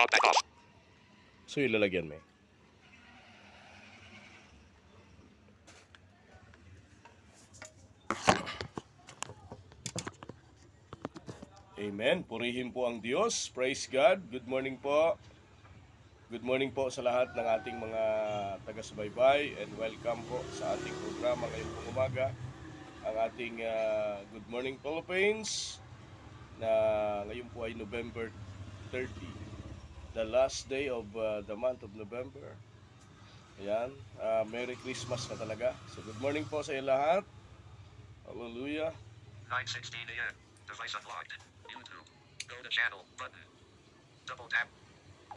Talkback off. So ilalagyan mo. Amen. Purihin po ang Diyos. Praise God. Good morning po. Good morning po sa lahat ng ating mga taga-subaybay and welcome po sa ating programa ngayong pong umaga. Ang ating Good Morning Philippines na ngayon po ay November 30. The last day of the month of November. Ayan. Merry Christmas na talaga. So good morning po sa iyo lahat. Hallelujah. 9:16 a.m. Device unlocked. YouTube. Go to channel button. Double tap.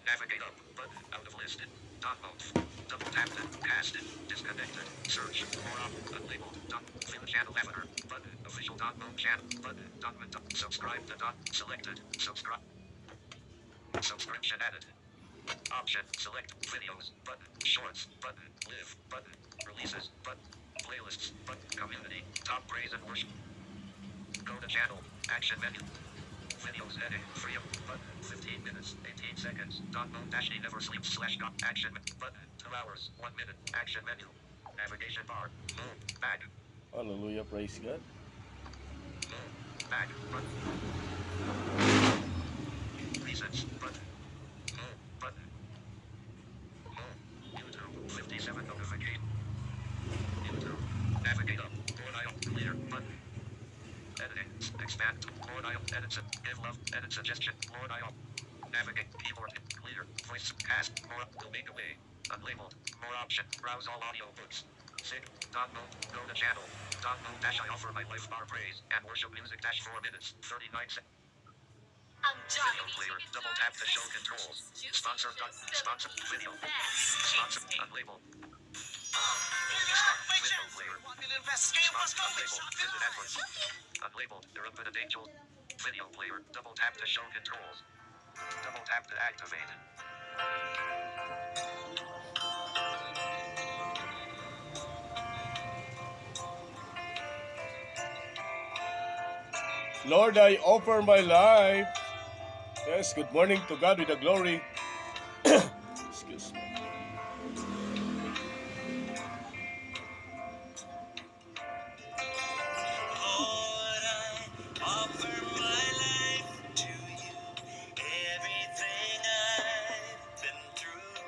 Navigate up button. Out of list. Dot mode. Double tap to cast. Disconnected. Search. More up. Unlabeled. Dot. Fill channel editor. Button. Official dot mode channel. Button. Document. Subscribe to dot. Selected. Subscribe. Subscription added. Option. Select videos. Button. Shorts. Button. Live. Button. Releases. Button. Playlists. Button. Community. Top praise and worship. Go to channel. Action menu. Videos edit. Free button. 15 minutes. 18 seconds. Dot mode dash he never sleeps slash dot action button. 2 hours. 1 minute. Action menu. Navigation bar. Move. Back. Hallelujah. Praise God. Move. Back. Button. Resets. Button. Move. Button. Move. YouTube. 57 notification. YouTube. Navigate up. More clear. Button. Editing. Expand. Lord I edit. Give love. Edit suggestion. Lord I navigate. Keyboard. Clear. Voice. Cast. More. Go make away. Unlabeled. More option. Browse all audio books. Sig. Dot mode. Go to channel. Dot mode dash I offer my life bar praise and worship music dash 4 minutes. 39 seconds. Video player. Double tap to show controls. Sponsor. Sponsor. Video. Sponsor. Unlabeled. Video player. Sponsor. Unlabeled. Visit adverts. Unlabeled. Therapeutic Angel. Video player. Double tap to show controls. Double tap to activate. Lord, I offer my life. Yes, good morning to God with the glory. Excuse me. Lord, I offer my life to you. Everything I've been through,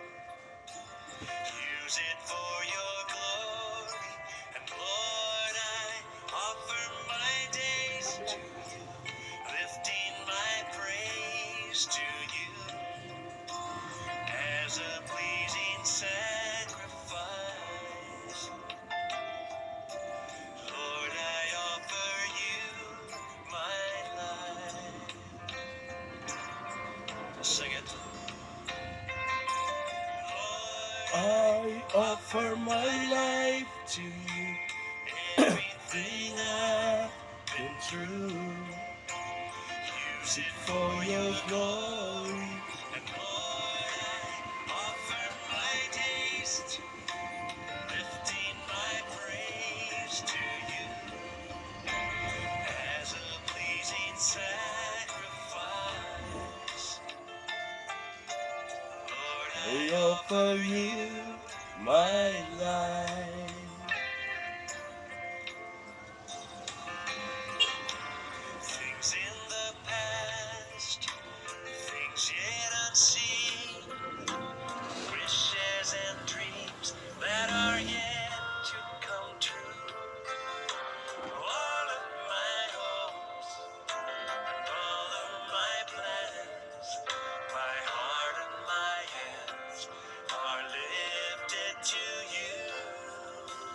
use it for your glory. And Lord, I offer my days to you, lifting my praise to you as a pleasing sacrifice. Lord, I offer you my life. Sing it. I offer my life to you. Everything I've been through. use it For your glory. and Lord, I offer my days to you, lifting my praise to you as a pleasing sacrifice. Lord, I offer you my life. things in the past, things yet unseen, wishes and dreams that are yet to come true. All of my hopes and all of my plans, my heart and my hands are lifted to you.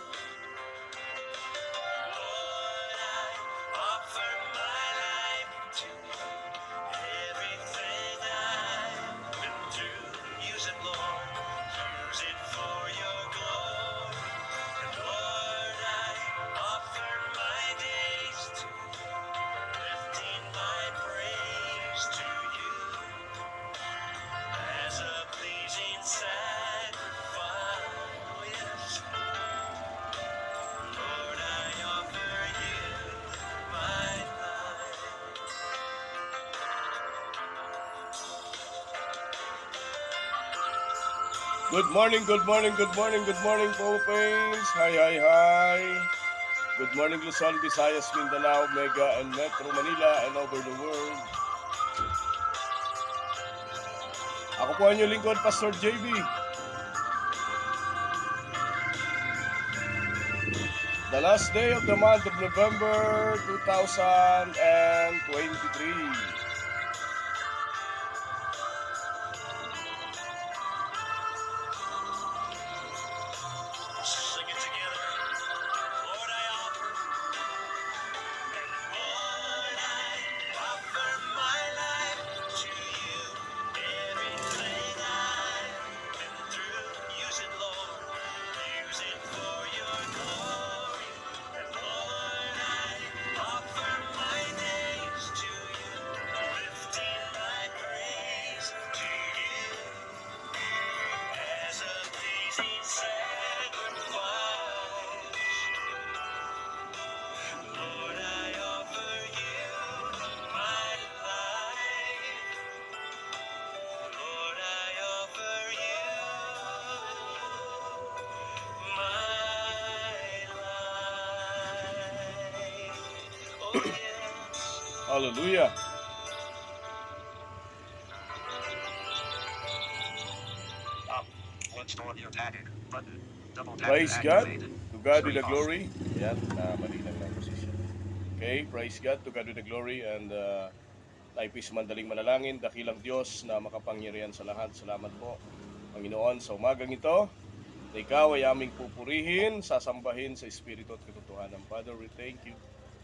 Good morning, good morning, good morning, good morning, Philippines. Hi, hi, hi. Good morning, Luzon, Visayas, Mindanao, Mega, and Metro Manila, and over the world. Ako po ang inyong lingkod, Pastor JB. The last day of the month of November 2023. Sing it together. Lord, I offer. Lord, I offer my life to you. Everything I've been through, use it, Lord. Use it for your glory. And Lord, I offer my days to you. Lifting my praise to you as a pleasing sacrifice. Lord, I offer you my life. Lord, I offer you my life. Oh, yes. Hallelujah. Up. Once more, your tag button. Double tap to Praise God. activate. To God be Screen the off. glory. Ayan, mali lang ng position. Okay, praise God. To God be the glory. And tayo po'y sumandaling manalangin. Dakilang Diyos na makapangyarihan sa lahat. Salamat po, Panginoon, sa umagang ito na ikaw ay aming pupurihin, sasambahin sa Espiritu at katotohanan. Father, we thank you.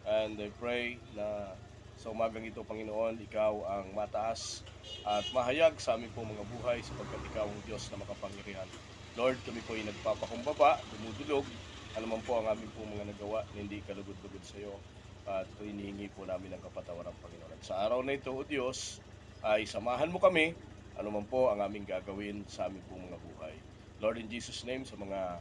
And I pray na sa umagang ito, Panginoon, ikaw ang mataas at mahayag sa aming pong mga buhay sapagkat ikaw ang Diyos na makapangyarihan. Lord, kami po ay nagpapakumbaba, dumudulog, anuman po ang aming pong mga nagawa na hindi kalugod-lugod sa iyo at hinihingi po namin ang kapatawaran, Panginoon. At sa araw na ito, O Diyos, ay samahan mo kami, anuman po ang aming gagawin sa aming pong mga buhay. Lord, in Jesus' name, sa mga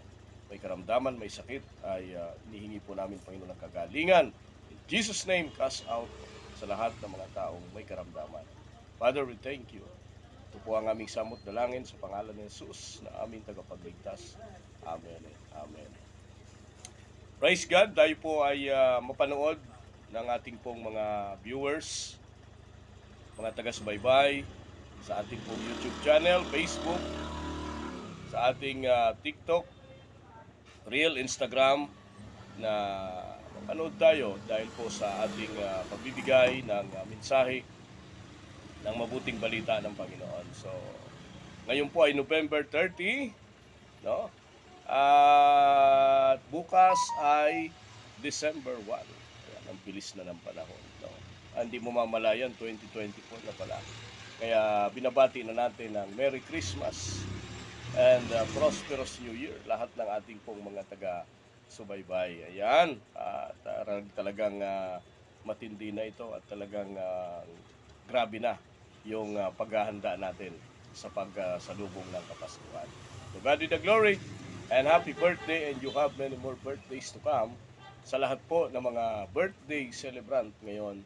may karamdaman, may sakit, ay hinihingi po namin, Panginoon, ng kagalingan. In Jesus' name, cast out sa lahat ng mga taong may karamdaman. Father, we thank you. Ito po ang aming samot dalangin sa pangalan ni Jesus na aming tagapagligtas. Amen. Amen. Praise God, tayo po ay mapanood ng ating pong mga viewers, mga taga-subaybay sa ating pong YouTube channel, Facebook, sa ating TikTok, Reel, Instagram, na mapanood tayo dahil po sa ating pagbibigay ng mensahe ng mabuting balita ng Panginoon. So, ngayon po ay November 30, no? At bukas ay December 1. Ayan, ang bilis na ng panahon, no? Hindi mo mamalayan, 2024 na pala. Kaya binabati na natin ng Merry Christmas and prosperous New Year lahat ng ating pong mga taga-subaybay. Ayan, at talagang matindi na ito at talagang grabe na yung paghahanda natin sa pagsalubong ng Kapaskuhan. To God be the glory and happy birthday, and you have many more birthdays to come. Sa lahat po ng mga birthday celebrant ngayon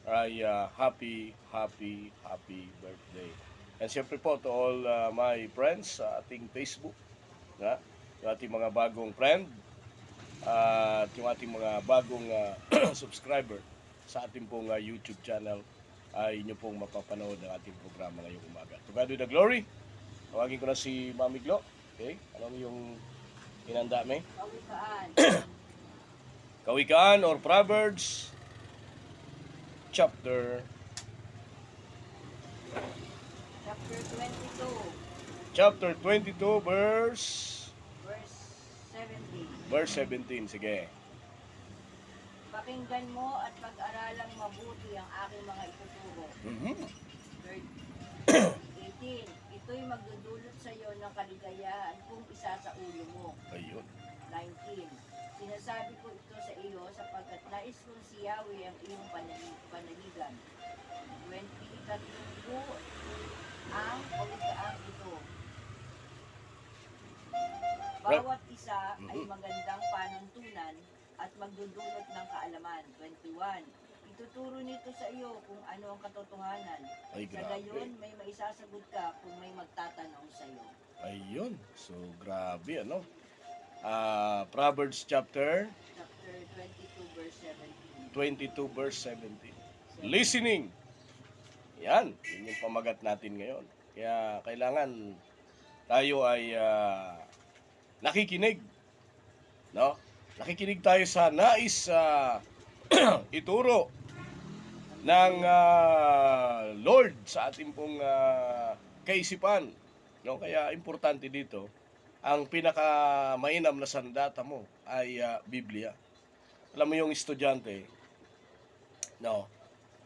ay happy birthday. And siyempre po to all my friends sa ating Facebook, yung ating mga bagong friend at yung ating mga bagong subscriber sa ating pong YouTube channel ay inyo pong mapapanood ang ating programa ngayong umaga. To God be the glory. Tawagin ko na si Mami Glo. Okay? Ano yung inanda may? Kawikaan. Kawikaan or Proverbs chapter Chapter 22, 22 verse verse 17. 17. Sige. Pakinggan mo at pag-aralang mabuti ang aking mga ituturo. Mhm. 18. Ito'y magdudulot sa iyo ng kaligayahan kung isa sa ulo mo. Ayun. 19. Sinasabi ko ito sa iyo sapagkat nais kong si Yahweh ang iyong panaligan. 20. Tatunggo ang kawikaan ito. Bawat isa ay magandang panuntunan at magdudulot ng kaalaman. 21. Ituturo nito sa iyo kung ano ang katotohanan. Ay, Sa grabe. gayon, may maisasagot ka kung may magtatanong sa iyo. Ayun. So, grabe, ano? Proverbs chapter Chapter 22, verse 17. 22, verse 17. Listening. Yan. Yun yung pamagat natin ngayon. Kaya, kailangan tayo ay nakikinig. No? Nakikinig tayo sa nais ituro ng Lord sa ating pong kaisipan. No? Kaya importante dito, ang pinaka-mainam na sandata mo ay Biblia. Alam mo yung estudyante, no?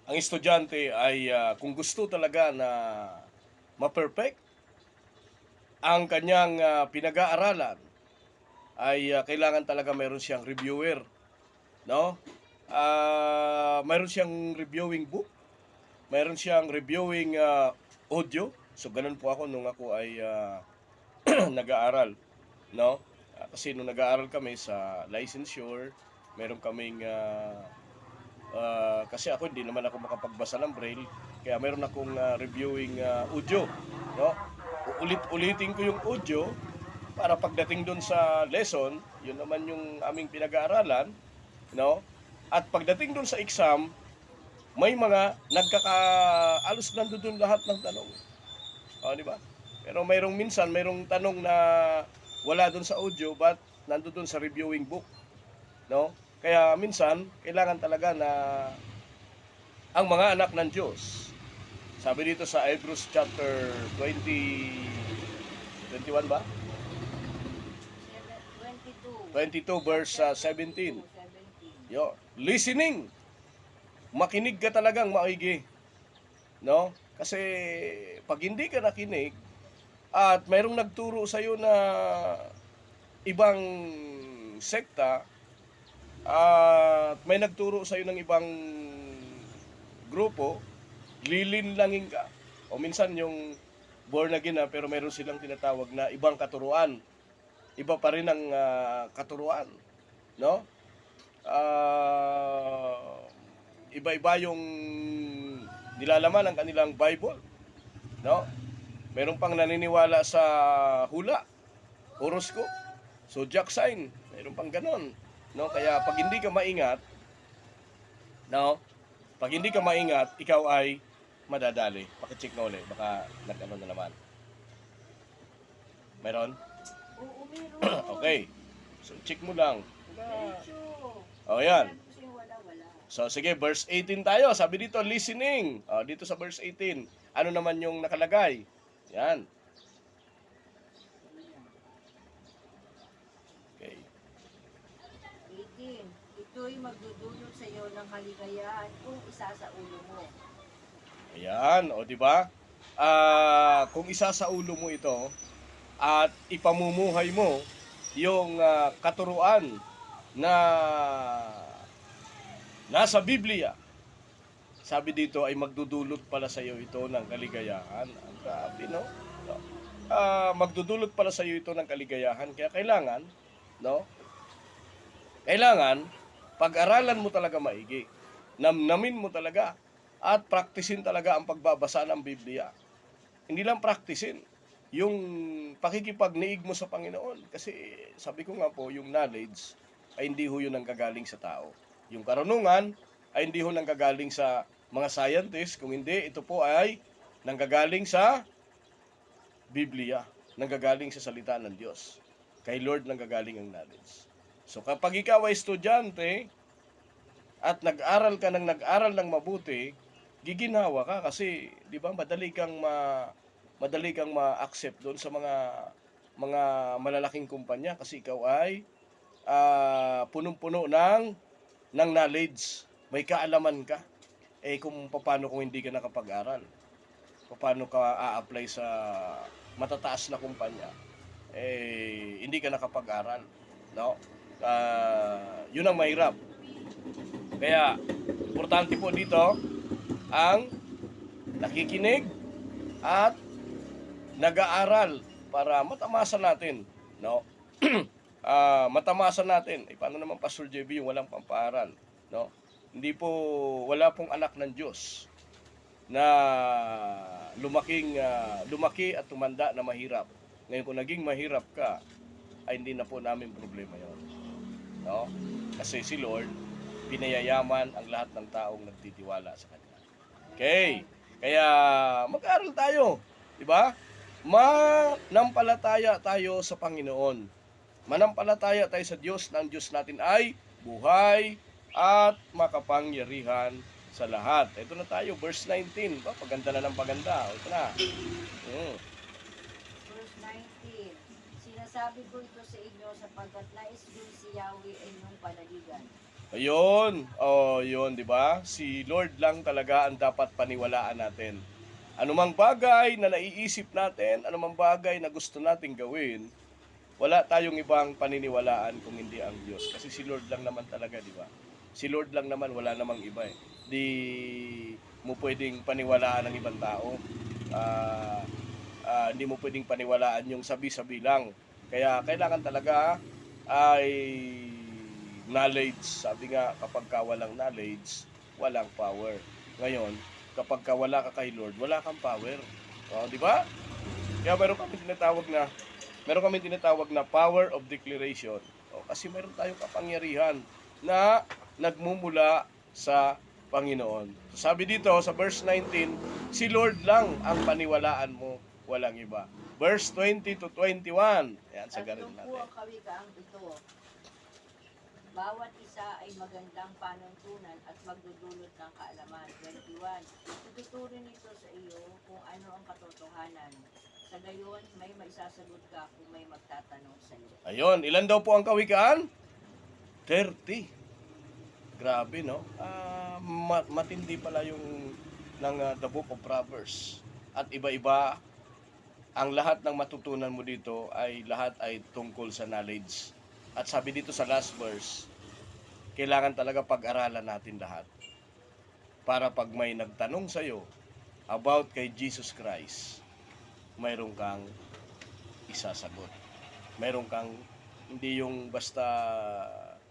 Ang estudyante ay kung gusto talaga na ma-perfect ang kanyang pinag-aaralan, ay kailangan talaga mayroon siyang reviewer, no? Mayroon siyang reviewing book, mayroon siyang reviewing audio. So ganun po ako nung ako ay nag-aaral, no? Kasi nung nag-aaral kami sa licensure, meron kaming kasi ako hindi naman ako makapagbasa ng braille, kaya meron akong reviewing audio, no? Ulit-ulitin ko yung audio para pagdating doon sa lesson, yun naman yung aming pinag-aaralan, no? At pagdating doon sa exam, may mga alos nandoon lahat ng tanong. O, di ba? Pero mayroong tanong na wala doon sa audio but nandoon sa reviewing book, no? Kaya minsan kailangan talaga na ang mga anak ng Diyos, sabi dito sa Hebrews chapter 21 ba? 22. 22 verse 17. 17. Yo, listening. Makinig ka talagang maigi. No? Kasi pag hindi ka nakinig at mayroong nagturo sa iyo na ibang sekta at may nagturo sa iyo ng ibang grupo, lilinlangin ka. O minsan yung born again na pero mayroon silang tinatawag na ibang katuruan. Iba pa rin ang katuruan, no? Iba-iba yung nilalaman ng kanilang Bible, no? Meron pang naniniwala sa hula, horoscope, zodiac sign, meron pang ganon, no? Kaya pag hindi ka maingat, no? Pag hindi ka maingat, ikaw ay madadali. Paki-check na ulit, baka nag-ano na naman. Meron? Oo, meron. Okay. So check mo lang. Diretso. O yan. Sabi ko sa'yo, wala. So sige, verse 18 tayo. Sabi dito, listening. O, dito sa verse 18. Ano naman yung nakalagay? Yan. Okay. 18. Ito'y magdudulot sa iyo ng kaligayahan kung isa sa ulo mo. Ayan, o di ba? Kung isa sa ulo mo ito at ipamumuhay mo yung katuruan na nasa Biblia, sabi dito ay magdudulot pala sa iyo ito ng kaligayahan. Ang grabe, no? Magdudulot pala sa iyo ito ng kaligayahan. Kaya kailangan, no? Kailangan pag-aralan mo talaga maigi. Namnamin mo talaga at praktisin talaga ang pagbabasa ng Biblia. Hindi lang praktisin yung pakikipagniig mo sa Panginoon. Kasi sabi ko nga po, yung knowledge ay hindi ho yun ang gagaling sa tao. Yung karunungan ay hindi ho nanggagaling sa mga scientists. Kung hindi, ito po ay nanggagaling sa Biblia. Nanggagaling sa salita ng Diyos. Kay Lord nanggagaling ang knowledge. So kapag ikaw ay estudyante at nag-aral ka ng mabuti, giginhawa ka kasi 'di ba madali kang ma-accept doon sa mga malalaking kumpanya kasi ikaw ay punong-puno ng knowledge, may kaalaman ka. Kung paano kung hindi ka nakapag-aral, paano ka a-apply sa matataas na kumpanya, hindi ka nakapag-aral, no? Yun ang mahirap. Kaya importante po dito ang nakikinig at nag-aaral para matamasan natin, no? Matamasan natin. Paano naman Pastor JB yung walang pampaaral, no? wala pong anak ng Diyos na lumaki at tumanda na mahirap. Ngayon kung naging mahirap ka, ay hindi na po namin problema yon. No? Kasi si Lord, pinayayaman ang lahat ng taong nagtitiwala sa Kanya. Okay. Kaya mag-aral tayo. Diba? Manampalataya tayo sa Panginoon. Manampalataya tayo sa Diyos na ang Diyos natin ay buhay at makapangyarihan sa lahat. Ito na tayo, verse 19. Paganda na ng paganda. Ito na. Verse 19, sinasabi ko ito sa inyo sapagkat nais din si Yahweh ay inyong panaligan. Ayun. Oh, yun, di ba? Si Lord lang talaga ang dapat paniwalaan natin. Anumang bagay na naiisip natin, anumang bagay na gusto nating gawin, wala tayong ibang paniniwalaan kung hindi ang Diyos. Kasi si Lord lang naman talaga, di ba? Si Lord lang naman, wala namang iba eh. Di mo pwedeng paniwalaan ng ibang tao. Hindi mo pwedeng paniwalaan yung sabi-sabi lang. Kaya kailangan talaga ay knowledge. Sabi nga, kapag ka walang knowledge, walang power. Ngayon, kapag ka wala ka kay Lord, wala kang power. O, di ba? Kaya meron kami tinatawag na power of declaration. O, kasi meron tayong kapangyarihan na nagmumula sa Panginoon. So, sabi dito sa verse 19, si Lord lang ang paniwalaan mo, walang iba. Verse 20 to 21. Ayan, sagarin Tatlong po natin. ang kawikaang ito. Bawat isa ay magandang panuntunan at magdudulot ng kaalaman. 21. Tututurin ito sa iyo kung ano ang katotohanan. Sa gayon, may maisasagot ka kung may magtatanong sa iyo. Ayun, ilan daw po ang kawikaan? 30. Grabe, no? Matindi pala yung ng the book of Proverbs. At iba-iba, ang lahat ng matutunan mo dito ay lahat ay tungkol sa knowledge. At sabi dito sa last verse, kailangan talaga pag-aralan natin lahat. Para pag may nagtanong sa'yo about kay Jesus Christ, mayroon kang isasagot. Mayroon kang, hindi yung basta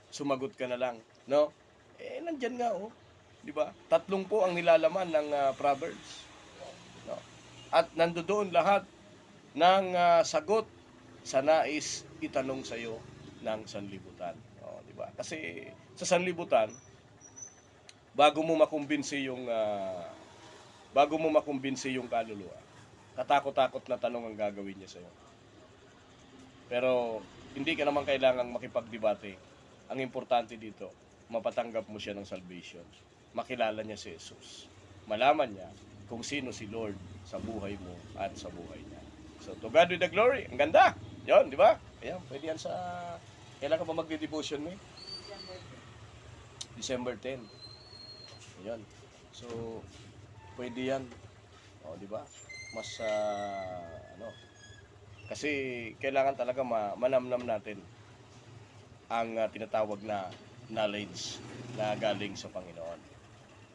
sumagot ka na lang, no? Nandyan nga, oh. Di ba? 3 po ang nilalaman ng Proverbs. No? At nandoon lahat ng sagot sa nais itanong sa iyo ng sanlibutan. Oh, di ba? Kasi sa sanlibutan, bago mo makumbinsi yung kaluluwa, katakot-takot na tanong ang gagawin niya sa iyo. Pero hindi ka naman kailangang makipagdebate. Ang importante dito, mapatanggap mo siya ng salvation. Makilala niya si Jesus. Malaman niya kung sino si Lord sa buhay mo at sa buhay niya. So, to God with the glory. Ang ganda. Yun, di ba? Ayan, pwede yan sa... Kailan ka ba magde-devotion mo? December 10. Ayan. So, pwede yan. O, di ba? Mas, kasi kailangan talaga manamnam natin ang tinatawag na knowledge na galing sa Panginoon.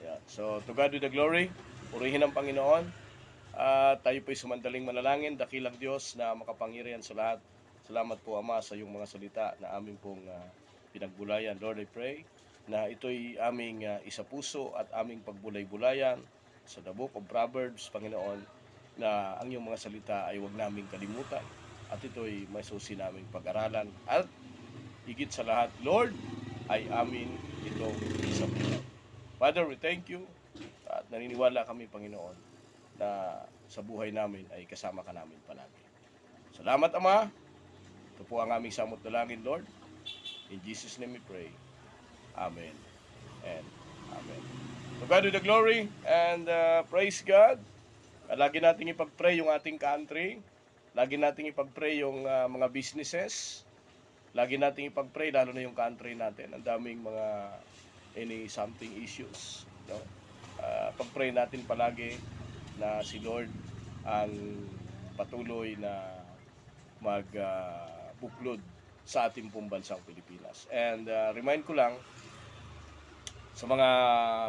Yeah. So, to God with the glory, purihin ang Panginoon. Tayo po'y sumandaling manalangin, dakilang Diyos na makapangyarihan sa lahat. Salamat po, Ama, sa iyong mga salita na aming pong pinagbulayan. Lord, I pray na ito'y aming isapuso at aming pagbulay-bulayan sa the book of Proverbs, Panginoon, na ang iyong mga salita ay huwag naming kalimutan at ito'y may susi naming pag-aralan. At higit sa lahat, Lord, ay amin itong isapuso. Father, we thank you at naniniwala kami, Panginoon, na sa buhay namin ay kasama ka namin palagi. Salamat, Ama. Ito po ang aming samot dalangin, Lord. In Jesus' name we pray. Amen and amen. To God with the glory and praise God. Lagi nating ipag-pray yung ating country. Lagi nating ipag-pray yung mga businesses. Lagi nating ipag-pray lalo na yung country natin. Ang daming mga something issues. No? Pag-pray natin palagi na si Lord ang patuloy na magbuklod sa ating pong bansang Pilipinas. And remind ko lang sa mga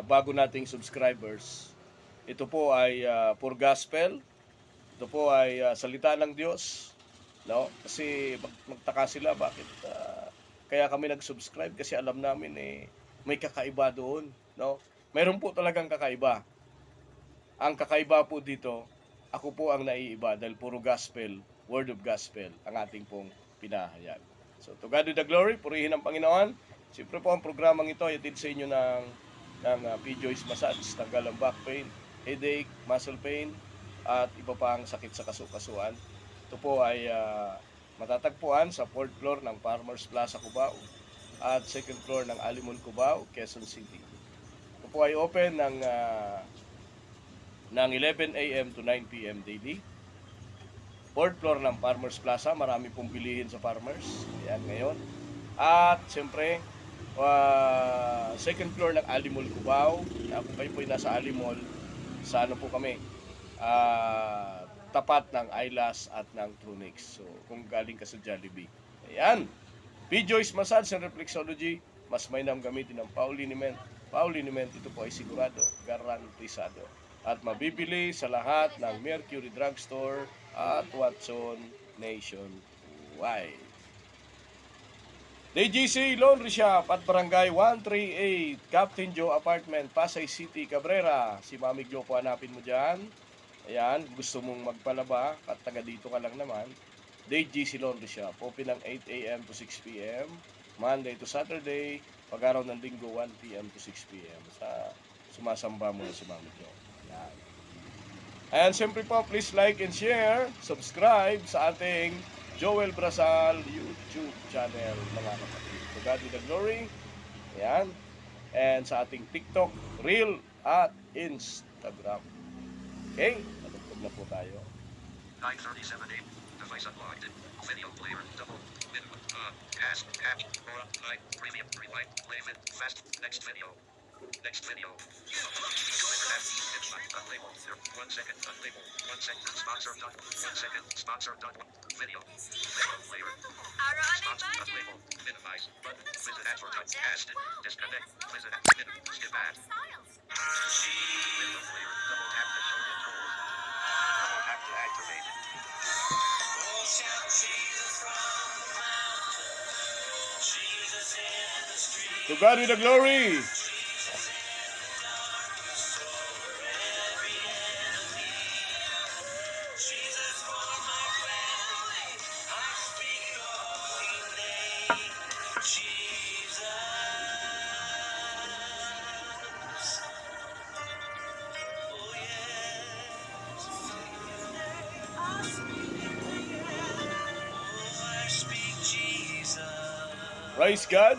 bago nating subscribers, ito po ay pure gospel. Ito po ay salita ng Diyos. No? Kasi magtaka sila bakit kaya kami nag-subscribe kasi alam namin may kakaiba doon. no? Meron po talagang kakaiba. Ang kakaiba po dito, ako po ang naiiba dahil puro gospel, word of gospel, ang ating pong pinahayag. So, to God be the glory, purihin ang Panginoon. Siyempre po ang programang ito ay atid sa inyo ng P-Joyce Massage, tanggal ang back pain, headache, muscle pain, at iba pa ang sakit sa kasukasuan. Ito po ay matatagpuan sa 4th floor ng Farmers Plaza, Cubao at 2nd floor ng Alimon, Cubao, Quezon City. Ito po ay open ng 11 a.m. to 9 p.m. daily. 4th floor ng Farmers Plaza, marami pong bilihin sa Farmers. Ayan ngayon. At siyempre, 2nd floor ng Alimol, Cubao. Kung kayo po ay nasa Alimol, sa ano po kami, tapat ng Eyelash at ng Trunix. So, kung galing ka sa Jollibee. Ayan. P-Joyce Massage and Reflexology, mas mainam gamitin ng Pauliniment. Pauliniment, ito po ay sigurado, garantisado. At mabibili sa lahat ng Mercury Drugstore at Watson nationwide. DGC Laundry Shop at Barangay 138, Captain Joe Apartment, Pasay City, Cabrera. Si Mami Glo po hanapin mo dyan. Ayan, gusto mong magpalaba at taga dito ka lang naman. DGC Laundry Shop, open ng 8 a.m. to 6 p.m. Monday to Saturday, pag-araw ng linggo 1 p.m. to 6 p.m. Sa sumasamba mo na si Mami Glo. Ayan. And siyempre po, please like and share, subscribe sa ating Joel Brasal YouTube channel, mga kapatid. To God be the glory. Ayan. And sa ating TikTok, Reel at Instagram. Okay? Natugtog na po tayo. 9:37 a.m. Device unlocked. Video player. Double. Minimum. Cast. Catch. Aura. Hide. Premium. Rewind. Play it. Fast. Next video. Next video. Unlabeled. 1 second. Unlabeled. 1 second. Sponsor. 1 second. Sponsor. Video. Video player. Sponsor. Unlabeled. Minimize. Button. Visit advertise. Cast. Disconnect. Visit. Minimum. Skip ad. Window player. Double tap to show controls. Double tap to activate. To God be the glory. Praise God.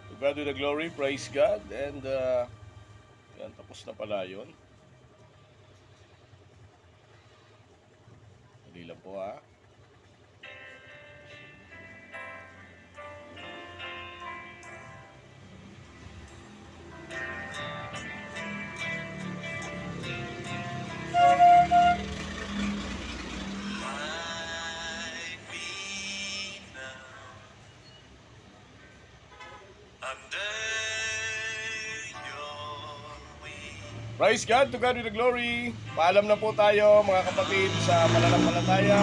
To God be the glory, praise God. And yan, tapos na pala yun. Dali lang po ha. Praise God, to God be the glory. Paalam na po tayo mga kapatid sa mananampalataya.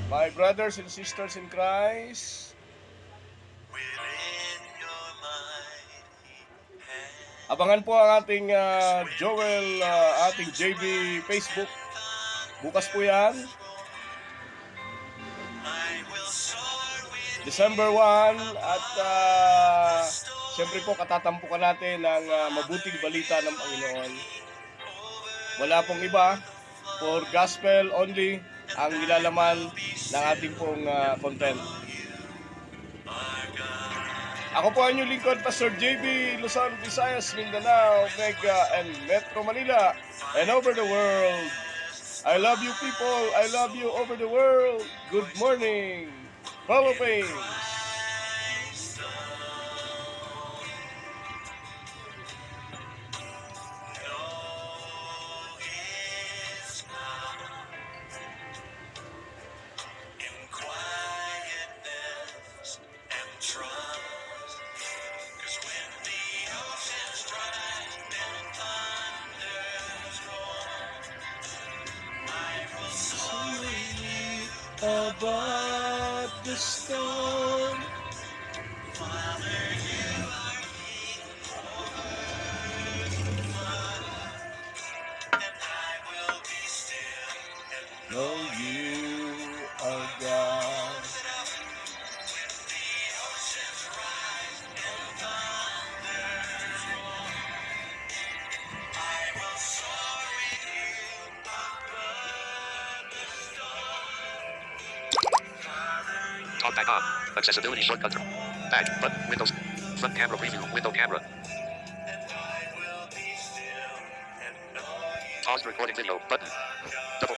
My brothers and sisters in Christ. Abangan po ang ating Joel, ating JB Facebook. Bukas po yan. December 1 at siyempre po katatampukan natin ang mabuting balita ng Panginoon. Wala pong iba, for gospel only ang nilalaman ng ating pong content. Ako po ang inyong lingkod, Pastor JB, Luzon, Visayas, Mindanao, Mega, and Metro Manila, and over the world. I love you people, I love you over the world. Good morning, Philippines. above the storm. Know you are God. Talk back on. Accessibility shortcut. Back button. Windows. Front camera preview. Window camera. Pause recording video button. Double